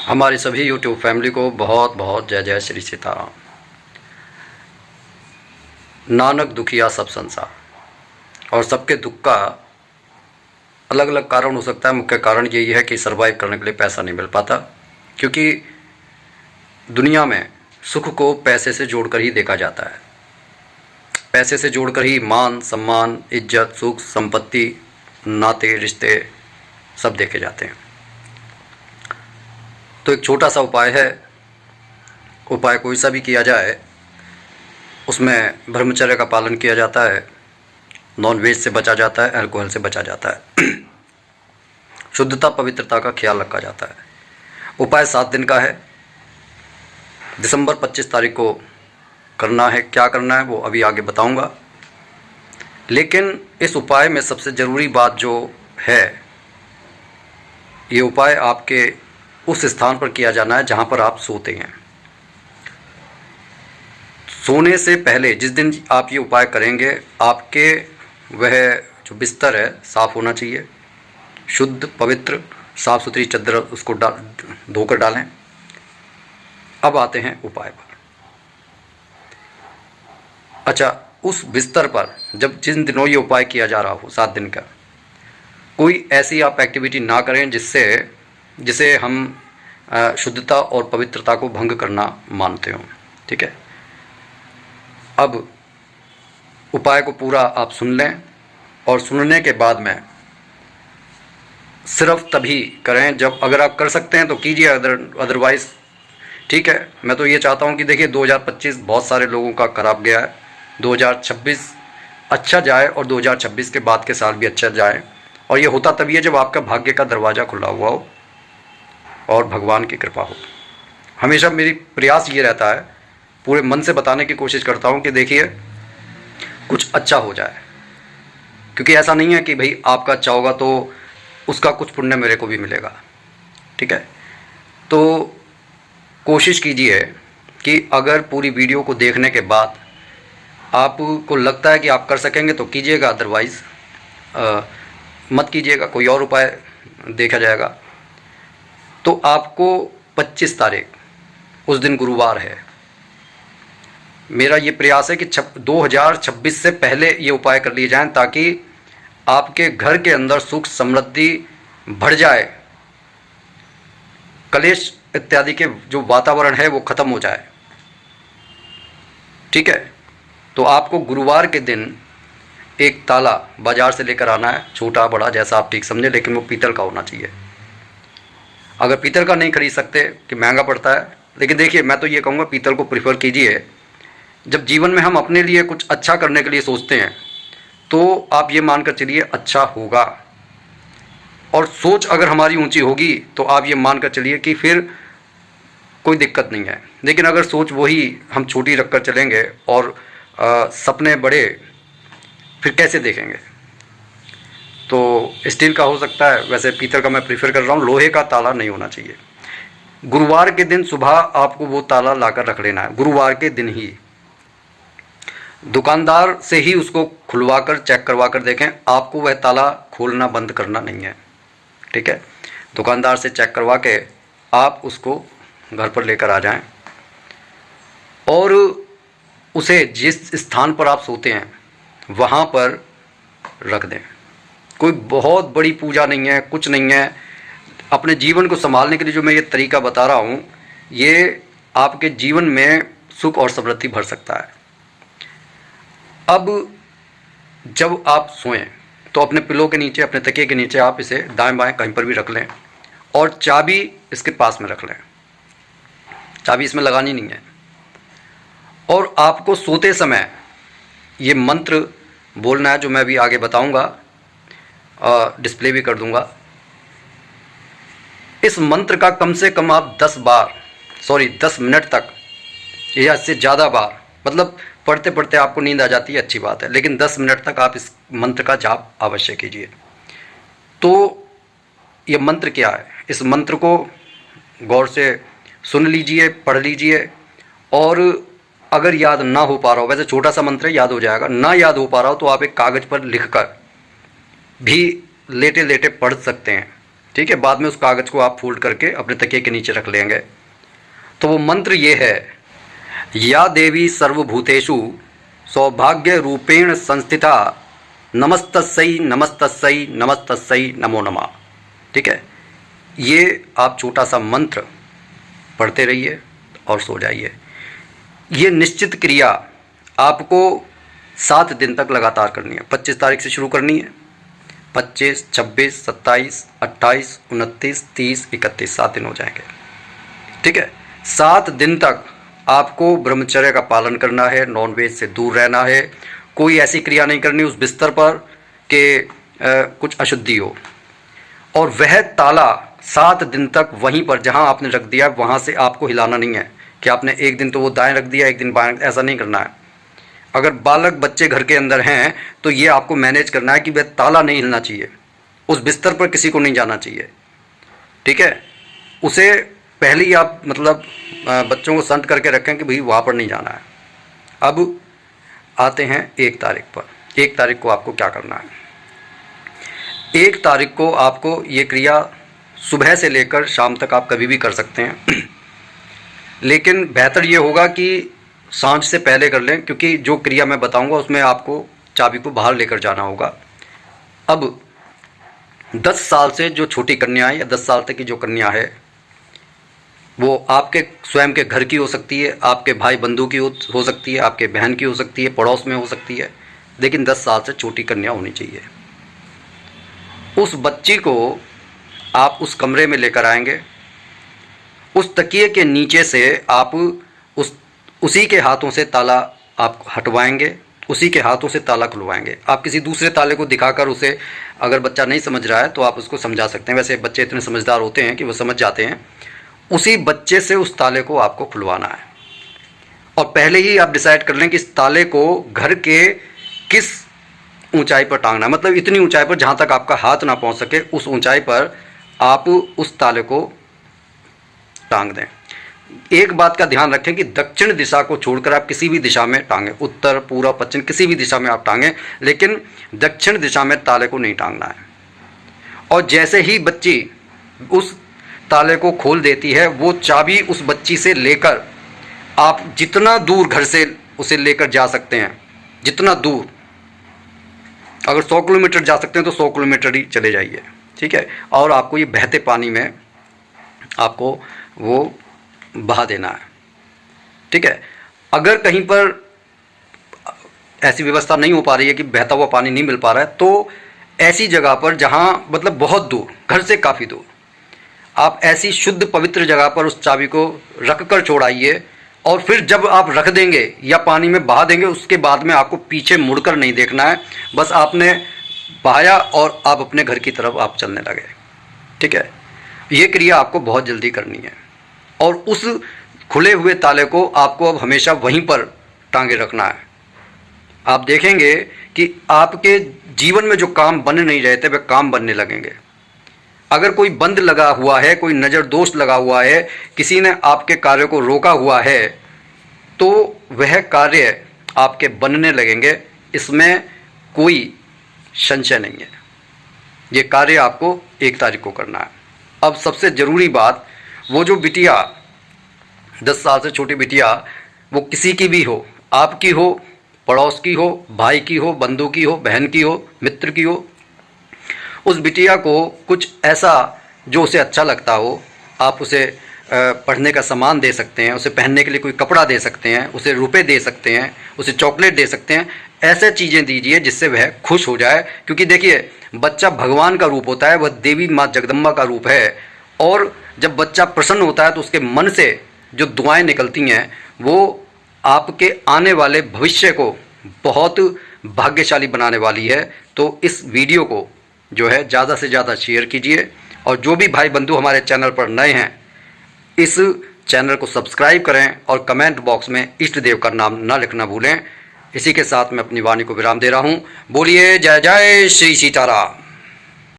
हमारी सभी YouTube family को बहुत बहुत जय जय श्री सीताराम। नानक दुखिया सब संसार, और सबके दुख का अलग अलग कारण हो सकता है। मुख्य कारण यही है कि सरवाइव करने के लिए पैसा नहीं मिल पाता, क्योंकि दुनिया में सुख को पैसे से जोड़कर ही देखा जाता है। पैसे से जोड़कर ही मान सम्मान, इज्जत, सुख, संपत्ति, नाते, रिश्ते सब देखे जाते हैं। तो एक छोटा सा उपाय है, उपाय कोई सा भी किया जाए, उसमें ब्रह्मचर्य का पालन किया जाता है, नॉन वेज से बचा जाता है, अल्कोहल से बचा जाता है, शुद्धता पवित्रता का ख्याल रखा जाता है। उपाय 7 दिन का है, दिसंबर 25 तारीख को करना है। क्या करना है वो अभी आगे बताऊंगा, लेकिन इस उपाय में सबसे ज़रूरी बात जो है, ये उपाय आपके उस स्थान पर किया जाना है जहाँ पर आप सोते हैं। सोने से पहले जिस दिन आप ये उपाय करेंगे, आपके वह जो बिस्तर है साफ़ होना चाहिए, शुद्ध पवित्र साफ़ सुथरी चद्दर उसको धोकर डालें। अब आते हैं उपाय पर। अच्छा, उस बिस्तर पर जब जिन दिनों ये उपाय किया जा रहा हो 7 दिन का, कोई ऐसी आप एक्टिविटी ना करें जिसे हम शुद्धता और पवित्रता को भंग करना मानते हो। ठीक है, अब उपाय को पूरा आप सुन लें, और सुनने के बाद में सिर्फ तभी करें जब, अगर आप कर सकते हैं तो कीजिए, अदरवाइज़ ठीक है। मैं तो ये चाहता हूँ कि देखिए 2025 बहुत सारे लोगों का खराब गया है, 2026 अच्छा जाए और 2026 के बाद के साल भी अच्छा जाए। और ये होता तभी है जब आपका भाग्य का दरवाज़ा खुला हुआ हो और भगवान की कृपा हो। हमेशा मेरी प्रयास ये रहता है, पूरे मन से बताने की कोशिश करता हूँ कि देखिए कुछ अच्छा हो जाए, क्योंकि ऐसा नहीं है कि भाई आपका अच्छा होगा तो उसका कुछ पुण्य मेरे को भी मिलेगा। ठीक है, तो कोशिश कीजिए कि अगर पूरी वीडियो को देखने के बाद आपको लगता है कि आप कर सकेंगे तो कीजिएगा, अदरवाइज़ मत कीजिएगा, कोई और उपाय देखा जाएगा। तो आपको 25 तारीख उस दिन गुरुवार है, मेरा ये प्रयास है कि 2026 से पहले ये उपाय कर लिए जाएं, ताकि आपके घर के अंदर सुख समृद्धि बढ़ जाए, कलेश इत्यादि के जो वातावरण है वो ख़त्म हो जाए। ठीक है, तो आपको गुरुवार के दिन एक ताला बाज़ार से लेकर आना है, छोटा बड़ा जैसा आप ठीक समझें, लेकिन वो पीतल का होना चाहिए। अगर पीतल का नहीं खरीद सकते कि महंगा पड़ता है, लेकिन देखिए मैं तो ये कहूँगा पीतल को प्रीफर कीजिए। जब जीवन में हम अपने लिए कुछ अच्छा करने के लिए सोचते हैं तो आप ये मानकर चलिए अच्छा होगा, और सोच अगर हमारी ऊंची होगी तो आप ये मानकर चलिए कि फिर कोई दिक्कत नहीं है। लेकिन अगर सोच वही हम छोटी रखकर चलेंगे और सपने बड़े, फिर कैसे देखेंगे। तो स्टील का हो सकता है, वैसे पीतल का मैं प्रीफर कर रहा हूँ, लोहे का ताला नहीं होना चाहिए। गुरुवार के दिन सुबह आपको वो ताला लाकर रख लेना है, गुरुवार के दिन ही। दुकानदार से ही उसको खुलवा कर चेक करवा कर देखें, आपको वह ताला खोलना बंद करना नहीं है। ठीक है, दुकानदार से चेक करवा के आप उसको घर पर लेकर आ जाएं, और उसे जिस स्थान पर आप सोते हैं वहाँ पर रख दें। कोई बहुत बड़ी पूजा नहीं है, कुछ नहीं है। अपने जीवन को संभालने के लिए जो मैं ये तरीका बता रहा हूँ, ये आपके जीवन में सुख और समृद्धि भर सकता है। अब जब आप सोएं तो अपने पिलो के नीचे, अपने तकिए के नीचे आप इसे दाएं बाएं कहीं पर भी रख लें, और चाबी इसके पास में रख लें। चाबी इसमें लगानी नहीं है, और आपको सोते समय ये मंत्र बोलना है जो मैं अभी आगे बताऊंगा, डिस्प्ले भी कर दूंगा। इस मंत्र का कम से कम आप 10 मिनट तक या इससे ज़्यादा बार, मतलब पढ़ते पढ़ते आपको नींद आ जाती है, अच्छी बात है, लेकिन 10 मिनट तक आप इस मंत्र का जाप अवश्य कीजिए। तो ये मंत्र क्या है, इस मंत्र को गौर से सुन लीजिए, पढ़ लीजिए, और अगर याद ना हो पा रहा हो, वैसे छोटा सा मंत्र है, याद हो जाएगा, ना याद हो पा रहा हो तो आप एक कागज़ पर लिखकर भी लेटे लेटे पढ़ सकते हैं। ठीक है, बाद में उस कागज़ को आप फोल्ड करके अपने तकिए के नीचे रख लेंगे। तो वो मंत्र ये है, या देवी सर्वभूतेषु सौभाग्य रूपेण संस्थिता नमस्तस्यै नमस्तस्यै नमस्तस्यै नमो नमः। ठीक है, ये आप छोटा सा मंत्र पढ़ते रहिए और सो जाइए। ये निश्चित क्रिया आपको 7 दिन तक लगातार करनी है। 25 तारीख से शुरू करनी है, 25, 26, 27, 28, 29, 30, 31, 7 दिन हो जाएंगे। ठीक है, 7 दिन तक आपको ब्रह्मचर्य का पालन करना है, नॉनवेज से दूर रहना है, कोई ऐसी क्रिया नहीं करनी उस बिस्तर पर कि कुछ अशुद्धि हो, और वह ताला 7 दिन तक वहीं पर जहां आपने रख दिया वहां से आपको हिलाना नहीं है कि आपने एक दिन तो वो दाएं रख दिया, एक दिन बाएं, ऐसा नहीं करना है। अगर बालक बच्चे घर के अंदर हैं तो ये आपको मैनेज करना है कि वह ताला नहीं हिलना चाहिए, उस बिस्तर पर किसी को नहीं जाना चाहिए। ठीक है, उसे पहले ही आप मतलब बच्चों को संट करके रखें कि भाई वहाँ पर नहीं जाना है। अब आते हैं 1 तारीख पर। 1 तारीख को आपको क्या करना है? 1 तारीख को आपको ये क्रिया सुबह से लेकर शाम तक आप कभी भी कर सकते हैं, लेकिन बेहतर ये होगा कि सांझ से पहले कर लें, क्योंकि जो क्रिया मैं बताऊंगा उसमें आपको चाबी को बाहर लेकर जाना होगा। अब 10 साल से जो छोटी कन्या है या 10 साल तक की जो कन्या है वो आपके स्वयं के घर की हो सकती है, आपके भाई बंधु की हो सकती है, आपके बहन की हो सकती है, पड़ोस में हो सकती है, लेकिन 10 साल से छोटी कन्या होनी चाहिए। उस बच्ची को आप उस कमरे में लेकर आएंगे, उस तकिए के नीचे से आप उसी के हाथों से ताला आप हटवाएंगे, उसी के हाथों से ताला खुलवाएंगे। आप किसी दूसरे ताले को दिखाकर उसे, अगर बच्चा नहीं समझ रहा है तो आप उसको समझा सकते हैं, वैसे बच्चे इतने समझदार होते हैं कि वो समझ जाते हैं। उसी बच्चे से उस ताले को आपको खुलवाना है, और पहले ही आप डिसाइड कर लें कि इस ताले को घर के किस ऊंचाई पर टांगना है, मतलब इतनी ऊंचाई पर जहां तक आपका हाथ ना पहुंच सके, उस ऊंचाई पर आप उस ताले को टांग दें। एक बात का ध्यान रखें कि दक्षिण दिशा को छोड़कर आप किसी भी दिशा में टांगें, उत्तर, पूर्व, पश्चिम, किसी भी दिशा में आप टांगें, लेकिन दक्षिण दिशा में ताले को नहीं टांगना है। और जैसे ही बच्ची उस ताले को खोल देती है, वो चाबी उस बच्ची से लेकर आप जितना दूर घर से उसे लेकर जा सकते हैं, जितना दूर, अगर 100 किलोमीटर जा सकते हैं तो 100 किलोमीटर ही चले जाइए। ठीक है, और आपको ये बहते पानी में आपको वो बहा देना है। ठीक है, अगर कहीं पर ऐसी व्यवस्था नहीं हो पा रही है कि बहता हुआ पानी नहीं मिल पा रहा है, तो ऐसी जगह पर जहां मतलब बहुत दूर, घर से काफ़ी दूर, आप ऐसी शुद्ध पवित्र जगह पर उस चाबी को रख कर छोड़ाइए, और फिर जब आप रख देंगे या पानी में बहा देंगे, उसके बाद में आपको पीछे मुड़कर नहीं देखना है, बस आपने बहाया और आप अपने घर की तरफ आप चलने लगे। ठीक है, ये क्रिया आपको बहुत जल्दी करनी है, और उस खुले हुए ताले को आपको अब हमेशा वहीं पर टांगे रखना है। आप देखेंगे कि आपके जीवन में जो काम बन नहीं रहे थे वे काम बनने लगेंगे। अगर कोई बंद लगा हुआ है, कोई नज़र दोष लगा हुआ है, किसी ने आपके कार्य को रोका हुआ है, तो वह कार्य आपके बनने लगेंगे, इसमें कोई संशय नहीं है। ये कार्य आपको 1 तारीख को करना है। अब सबसे ज़रूरी बात, वो जो बिटिया 10 साल से छोटी बिटिया, वो किसी की भी हो, आपकी हो, पड़ोस की हो, भाई की हो, बंधु की हो, बहन की हो, मित्र की हो, उस बिटिया को कुछ ऐसा जो उसे अच्छा लगता हो, आप उसे पढ़ने का सामान दे सकते हैं, उसे पहनने के लिए कोई कपड़ा दे सकते हैं, उसे रुपए दे सकते हैं, उसे चॉकलेट दे सकते हैं। ऐसे चीज़ें दीजिए जिससे वह खुश हो जाए, क्योंकि देखिए बच्चा भगवान का रूप होता है, वह देवी माँ जगदम्बा का रूप है, और जब बच्चा प्रसन्न होता है तो उसके मन से जो दुआएं निकलती हैं वो आपके आने वाले भविष्य को बहुत भाग्यशाली बनाने वाली है। तो इस वीडियो को जो है ज़्यादा से ज़्यादा शेयर कीजिए, और जो भी भाई बंधु हमारे चैनल पर नए हैं इस चैनल को सब्सक्राइब करें, और कमेंट बॉक्स में इष्ट देव का नाम ना लिखना भूलें। इसी के साथ मैं अपनी वाणी को विराम दे रहा हूँ। बोलिए जय जय श्री सीताराम।